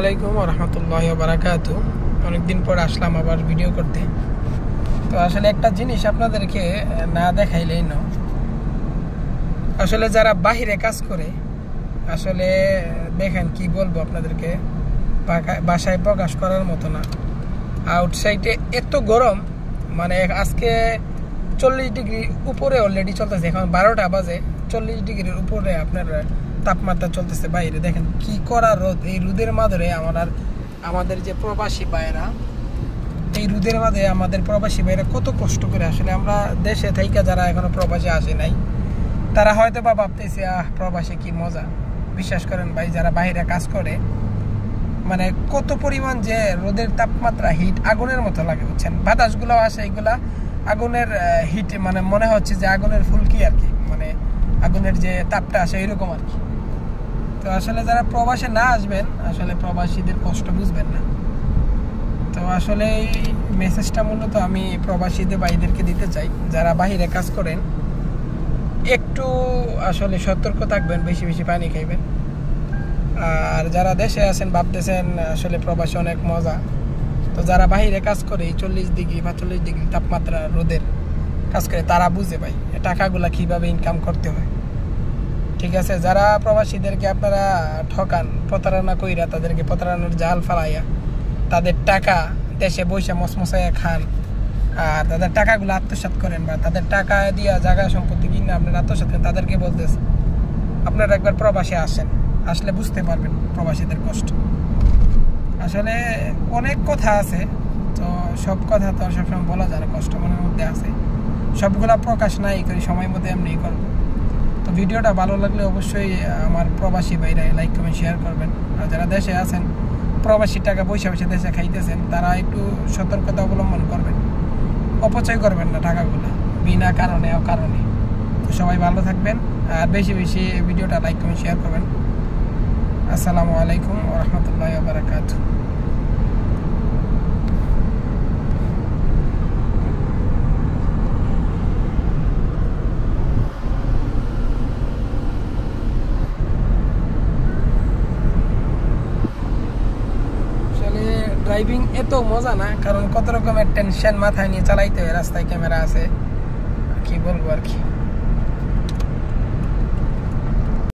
আলাইকুম ওয়া রাহমাতুল্লাহি ওয়া বারাকাতুহু। অনেকদিন পর আসলাম আবার ভিডিও করতে। তো আসলে একটা জিনিস আপনাদেরকে না দেখাইলেই না, আসলে যারা বাহিরে কাজ করে আসলে দেখেন কি বলবো আপনাদেরকে, বাসায় প্রকাশ করার মতো না। আউটসাইডে এত গরম, মানে আজকে 40 ডিগ্রি উপরে অলরেডি চলতেছে। এখন 12টা বাজে, 40 ডিগ্রির উপরে আপনার তাপমাত্রা চলতেছে বাইরে। দেখেন কি করা রোদ। এই রোদের মাঝে আমাদের যে প্রবাসী ভাইয়েরা, এই রোদের মাঝে আমাদের প্রবাসী ভাইয়েরা কত কষ্ট করে। আসলে আমরা দেশে থেকে যারা এখনো প্রবাসে আসে নাই, তারা হয়তো বা ভাবতেছে প্রবাসে কি মজা। বিশ্বাস করেন ভাই, যারা বাইরে কাজ করে মানে কত পরিমাণ যে রোদের তাপমাত্রা, হিট আগুনের মতো লাগে, বুঝছেন। বাতাসগুলো আসে, এগুলা আগুনের হিট, মানে মনে হচ্ছে যে আগুনের ফুলকি আর কি, মানে আগুনের যে তাপটা আসে এরকম আর কি। তো আসলে যারা প্রবাসে না আসবেন, আসলে প্রবাসীদের কষ্ট বুঝবেন না। তো আসলে এই মেসেজটা মূলত আমি প্রবাসীদের ভাইদেরকে দিতে চাই, যারা বাইরে কাজ করেন একটু আসলে সতর্ক থাকবেন, বেশি বেশি পানি খাইবেন। আর যারা দেশে আছেন ভাবতেছেন আসলে প্রবাসে অনেক মজা, তো যারা বাইরে কাজ করে এই 40 ডিগ্রি বা 40 ডিগ্রি তাপমাত্রা রোদের কাজ করে, তারা বুঝে ভাই টাকাগুলা কিভাবে ইনকাম করতে হয়। ঠিক আছে, যারা প্রবাসীদেরকে আপনারা ঠকান, প্রতারণা কইরা তাদেরকে প্রতারণার জাল ফালাইয়া তাদের টাকা দেশে বৈশা মসমসাইয়া খান, আর তাদের টাকাগুলো আত্মসাৎ করেন, বা তাদের টাকা দিয়া জায়গা সম্পত্তি কিনে আপনারা আত্মসাৎ করেন, তাদেরকে বলতেছে আপনারা একবার প্রবাসে আসেন, আসলে বুঝতে পারবেন প্রবাসীদের কষ্ট। আসলে অনেক কথা আছে, তো সব কথা তো সবসময় বলা যায় না, কষ্ট মনের মধ্যে আছে, সবগুলা প্রকাশ নাই করি, সময় মতো এমনি করবো। তো ভিডিওটা ভালো লাগলে অবশ্যই আমার প্রবাসী ভাইরা লাইক কমেন্ট শেয়ার করবেন। আর যারা দেশে আছেন, প্রবাসী টাকা পয়সা দেশে খাইতেছেন, তারা একটু সতর্কতা অবলম্বন করবেন, অপচয় করবেন না টাকাগুলো বিনা কারণে অকারণে। তো সবাই ভালো থাকবেন, আর বেশি বেশি ভিডিওটা লাইক কমেন্ট শেয়ার করবেন। আসসালামু আলাইকুম ওয়া রাহমাতুল্লাহি ওয়া বারাকাতুহু। ড্রাইভিং এত মজা না, কারণ কত রকমের টেনশন মাথায় নিয়ে চালাইতে হয়, রাস্তায় ক্যামেরা আছে, কি বলবো আর কি।